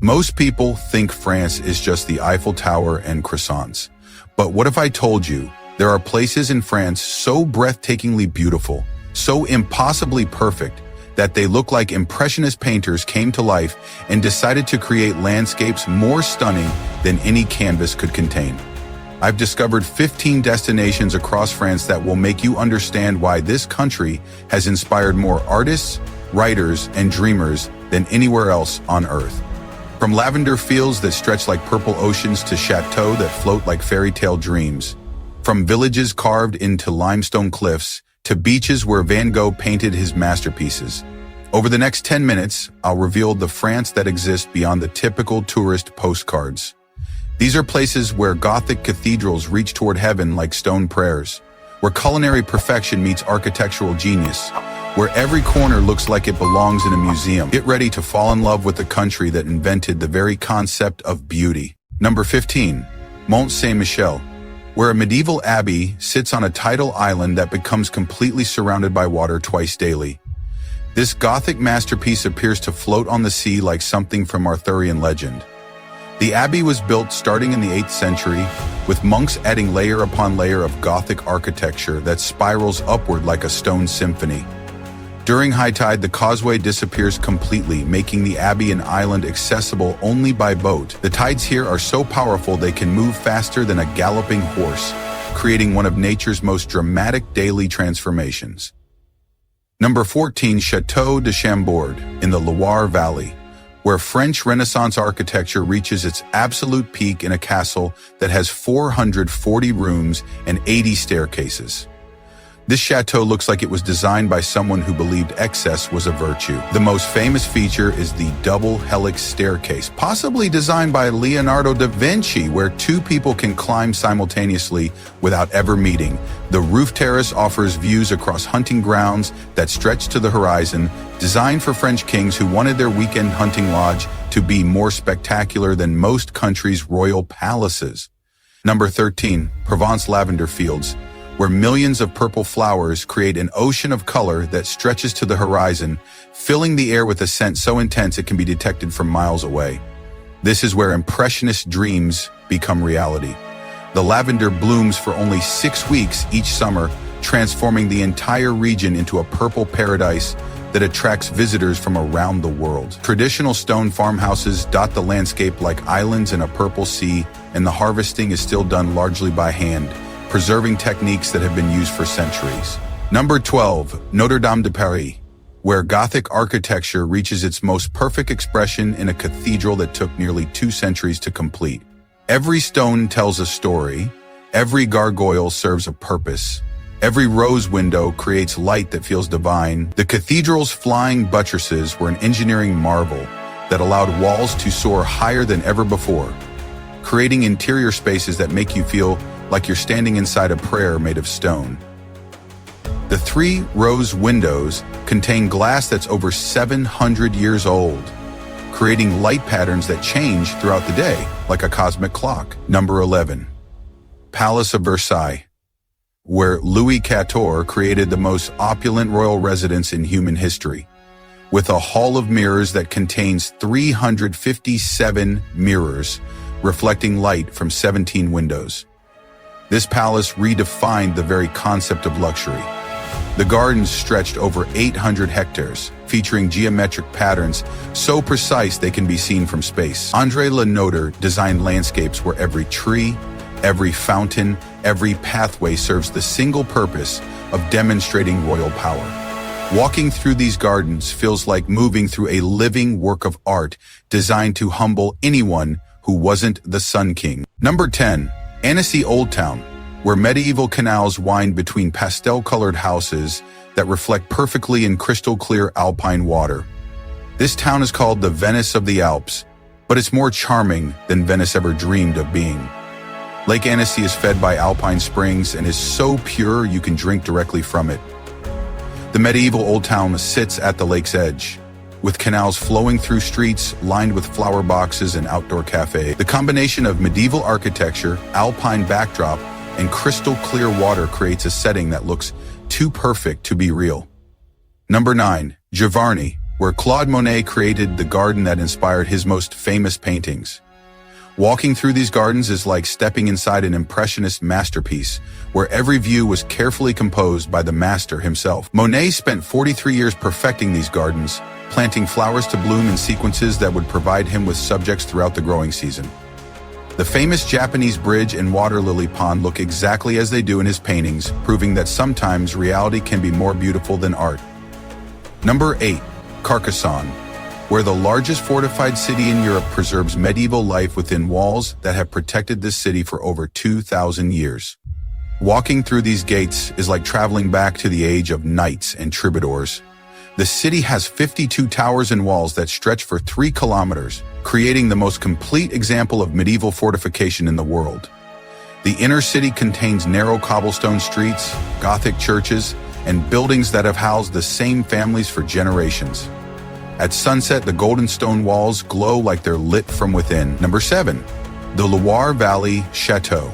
Most people think France is just the Eiffel Tower and croissants. But what if I told you there are places in France so breathtakingly beautiful, so impossibly perfect, that they look like impressionist painters came to life and decided to create landscapes more stunning than any canvas could contain? I've discovered 15 destinations across France that will make you understand why this country has inspired more artists, writers, and dreamers than anywhere else on Earth. From lavender fields that stretch like purple oceans to châteaux that float like fairy tale dreams. From villages carved into limestone cliffs to beaches where Van Gogh painted his masterpieces. Over the next 10 minutes, I'll reveal the France that exists beyond the typical tourist postcards. These are places where Gothic cathedrals reach toward heaven like stone prayers, where culinary perfection meets architectural genius, where every corner looks like it belongs in a museum. Get ready to fall in love with the country that invented the very concept of beauty. Number 15, Mont Saint-Michel, where a medieval abbey sits on a tidal island that becomes completely surrounded by water twice daily. This Gothic masterpiece appears to float on the sea like something from Arthurian legend. The abbey was built starting in the 8th century, with monks adding layer upon layer of Gothic architecture that spirals upward like a stone symphony. During high tide, the causeway disappears completely, making the abbey an island accessible only by boat. The tides here are so powerful they can move faster than a galloping horse, creating one of nature's most dramatic daily transformations. Number 14, Château de Chambord in the Loire Valley, where French Renaissance architecture reaches its absolute peak in a castle that has 440 rooms and 80 staircases. This chateau looks like it was designed by someone who believed excess was a virtue. The most famous feature is the double helix staircase, possibly designed by Leonardo da Vinci, where two people can climb simultaneously without ever meeting. The roof terrace offers views across hunting grounds that stretch to the horizon, designed for French kings who wanted their weekend hunting lodge to be more spectacular than most countries' royal palaces. Number 13, Provence lavender fields, where millions of purple flowers create an ocean of color that stretches to the horizon, filling the air with a scent so intense it can be detected from miles away. This is where impressionist dreams become reality. The lavender blooms for only 6 weeks each summer, transforming the entire region into a purple paradise that attracts visitors from around the world. Traditional stone farmhouses dot the landscape like islands in a purple sea, and the harvesting is still done largely by hand, preserving techniques that have been used for centuries. Number 12, Notre Dame de Paris, where Gothic architecture reaches its most perfect expression in a cathedral that took nearly 2 centuries to complete. Every stone tells a story, every gargoyle serves a purpose, every rose window creates light that feels divine. The cathedral's flying buttresses were an engineering marvel that allowed walls to soar higher than ever before, creating interior spaces that make you feel like you're standing inside a prayer made of stone. The 3 rose windows contain glass that's over 700 years old, creating light patterns that change throughout the day, like a cosmic clock. Number 11, Palace of Versailles, where Louis XIV created the most opulent royal residence in human history, with a hall of mirrors that contains 357 mirrors, reflecting light from 17 windows. This palace redefined the very concept of luxury. The gardens stretched over 800 hectares, featuring geometric patterns so precise they can be seen from space. André Le Nôtre designed landscapes where every tree, every fountain, every pathway serves the single purpose of demonstrating royal power. Walking through these gardens feels like moving through a living work of art designed to humble anyone who wasn't the Sun King. Number 10, Annecy Old Town, where medieval canals wind between pastel-colored houses that reflect perfectly in crystal-clear alpine water. This town is called the Venice of the Alps, but it's more charming than Venice ever dreamed of being. Lake Annecy is fed by alpine springs and is so pure you can drink directly from it. The medieval Old Town sits at the lake's edge, with canals flowing through streets lined with flower boxes and outdoor cafes. The combination of medieval architecture, alpine backdrop, and crystal clear water creates a setting that looks too perfect to be real. Number 9. Giverny, where Claude Monet created the garden that inspired his most famous paintings. Walking through these gardens is like stepping inside an impressionist masterpiece, where every view was carefully composed by the master himself. Monet spent 43 years perfecting these gardens, planting flowers to bloom in sequences that would provide him with subjects throughout the growing season. The famous Japanese bridge and water lily pond look exactly as they do in his paintings, proving that sometimes reality can be more beautiful than art. Number 8. Carcassonne, where the largest fortified city in Europe preserves medieval life within walls that have protected this city for over 2,000 years. Walking through these gates is like traveling back to the age of knights and troubadours. The city has 52 towers and walls that stretch for 3 kilometers, creating the most complete example of medieval fortification in the world. The inner city contains narrow cobblestone streets, Gothic churches, and buildings that have housed the same families for generations. At sunset, the golden stone walls glow like they're lit from within. Number 7. The Loire Valley Châteaux,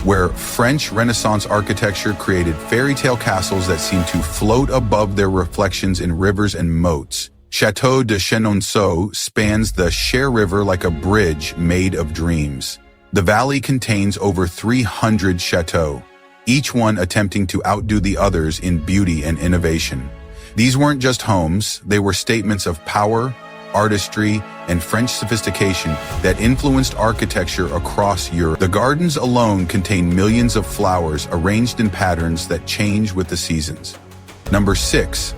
where French Renaissance architecture created fairy tale castles that seem to float above their reflections in rivers and moats. Château de Chenonceau spans the Cher River like a bridge made of dreams. The valley contains over 300 châteaux, each one attempting to outdo the others in beauty and innovation. These weren't just homes, they were statements of power, artistry, and French sophistication that influenced architecture across Europe. The gardens alone contain millions of flowers arranged in patterns that change with the seasons. Number 6.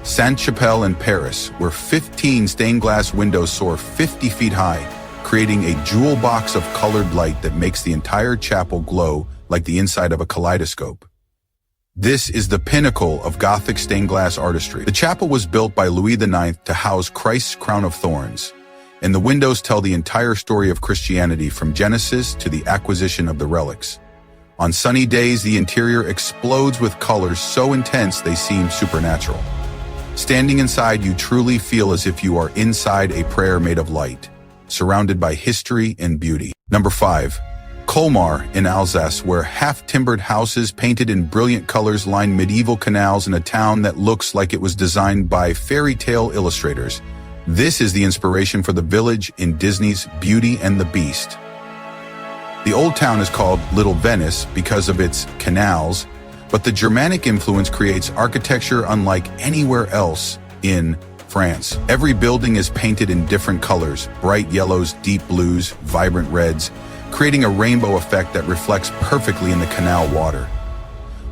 Sainte-Chapelle in Paris, where 15 stained glass windows soar 50 feet high, creating a jewel box of colored light that makes the entire chapel glow like the inside of a kaleidoscope. This is the pinnacle of Gothic stained glass artistry. The chapel was built by Louis IX to house Christ's crown of thorns, and the windows tell the entire story of Christianity from Genesis to the acquisition of the relics. On sunny days, the interior explodes with colors so intense they seem supernatural. Standing inside, you truly feel as if you are inside a prayer made of light, surrounded by history and beauty. Number 5. Colmar in Alsace, where half-timbered houses painted in brilliant colors line medieval canals in a town that looks like it was designed by fairy tale illustrators. This is the inspiration for the village in Disney's Beauty and the Beast. The old town is called Little Venice because of its canals, but the Germanic influence creates architecture unlike anywhere else in France. Every building is painted in different colors, bright yellows, deep blues, vibrant reds, creating a rainbow effect that reflects perfectly in the canal water.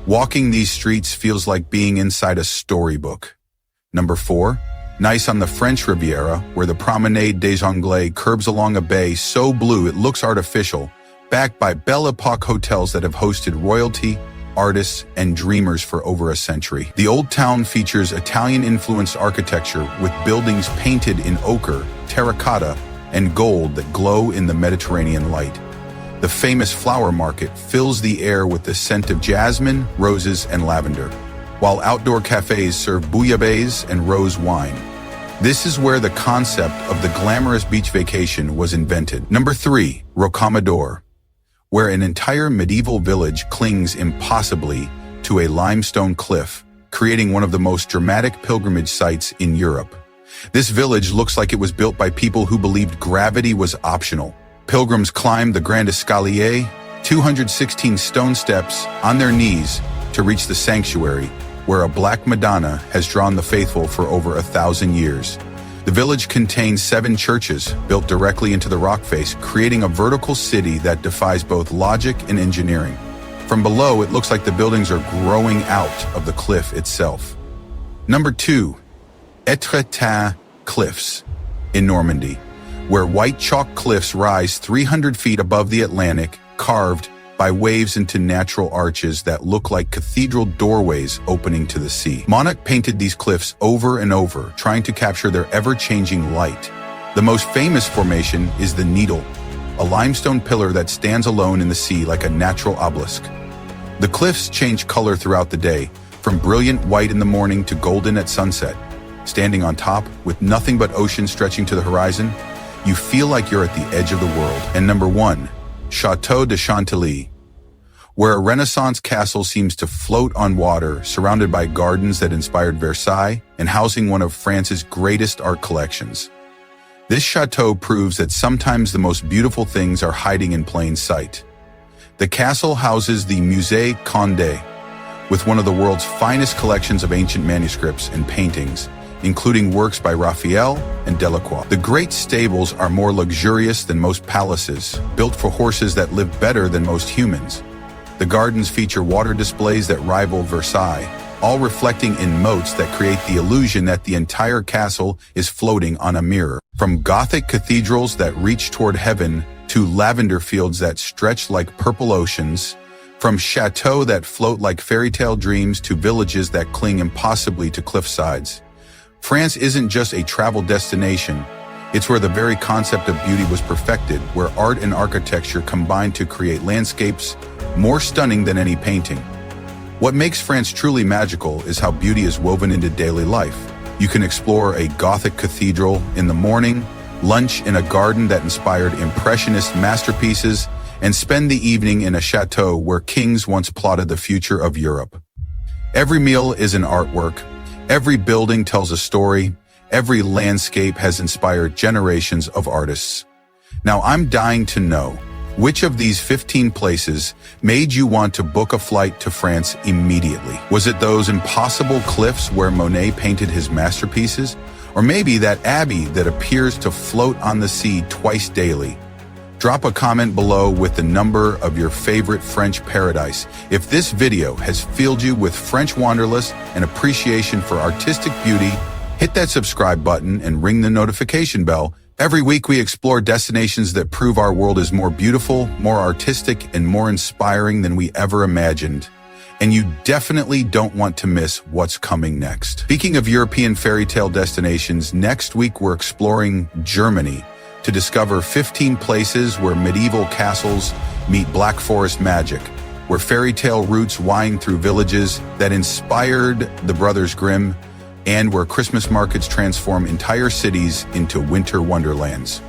Walking these streets feels like being inside a storybook. Number 4. Nice on the French Riviera, where the Promenade des Anglais curves along a bay so blue it looks artificial, backed by Belle Epoque hotels that have hosted royalty, artists, and dreamers for over a century. The old town features Italian-influenced architecture with buildings painted in ochre, terracotta, and gold that glow in the Mediterranean light. The famous flower market fills the air with the scent of jasmine, roses, and lavender, while outdoor cafes serve bouillabaisse and rose wine. This is where the concept of the glamorous beach vacation was invented. Number 3. Rocamadour, where an entire medieval village clings impossibly to a limestone cliff, creating one of the most dramatic pilgrimage sites in Europe. This village looks like it was built by people who believed gravity was optional. Pilgrims climb the Grand Escalier, 216 stone steps, on their knees to reach the sanctuary, where a Black Madonna has drawn the faithful for over 1,000 years. The village contains 7 churches built directly into the rock face, creating a vertical city that defies both logic and engineering. From below, it looks like the buildings are growing out of the cliff itself. Number 2. Étretat Cliffs in Normandy, where white chalk cliffs rise 300 feet above the Atlantic, carved by waves into natural arches that look like cathedral doorways opening to the sea. Monet painted these cliffs over and over, trying to capture their ever-changing light. The most famous formation is the Needle, a limestone pillar that stands alone in the sea like a natural obelisk. The cliffs change color throughout the day, from brilliant white in the morning to golden at sunset. Standing on top, with nothing but ocean stretching to the horizon, you feel like you're at the edge of the world. And number 1, Château de Chantilly, where a Renaissance castle seems to float on water, surrounded by gardens that inspired Versailles and housing one of France's greatest art collections. This chateau proves that sometimes the most beautiful things are hiding in plain sight. The castle houses the Musée Condé, with one of the world's finest collections of ancient manuscripts and paintings, including works by Raphael and Delacroix. The great stables are more luxurious than most palaces, built for horses that live better than most humans. The gardens feature water displays that rival Versailles, all reflecting in moats that create the illusion that the entire castle is floating on a mirror. From Gothic cathedrals that reach toward heaven to lavender fields that stretch like purple oceans, from chateaux that float like fairy tale dreams to villages that cling impossibly to cliff sides. France isn't just a travel destination, it's where the very concept of beauty was perfected, where art and architecture combine to create landscapes more stunning than any painting. What makes France truly magical is how beauty is woven into daily life. You can explore a Gothic cathedral in the morning, lunch in a garden that inspired Impressionist masterpieces, and spend the evening in a chateau where kings once plotted the future of Europe. Every meal is an artwork, every building tells a story, every landscape has inspired generations of artists. Now I'm dying to know, which of these 15 places made you want to book a flight to France immediately? Was it those impossible cliffs where Monet painted his masterpieces? Or maybe that abbey that appears to float on the sea twice daily? Drop a comment below with the number of your favorite French paradise. If this video has filled you with French wanderlust and appreciation for artistic beauty, hit that subscribe button and ring the notification bell. Every week we explore destinations that prove our world is more beautiful, more artistic, and more inspiring than we ever imagined. And you definitely don't want to miss what's coming next. Speaking of European fairy tale destinations, next week we're exploring Germany to discover 15 places where medieval castles meet Black Forest magic, where fairy tale routes wind through villages that inspired the Brothers Grimm, and where Christmas markets transform entire cities into winter wonderlands.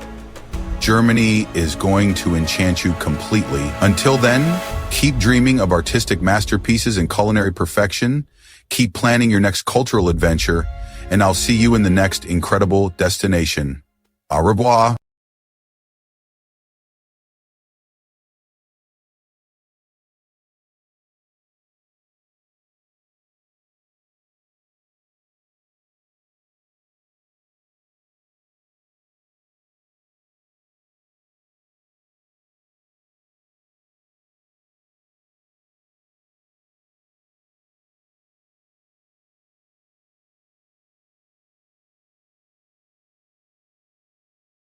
Germany is going to enchant you completely. Until then, keep dreaming of artistic masterpieces and culinary perfection, keep planning your next cultural adventure, and I'll see you in the next incredible destination. Au revoir.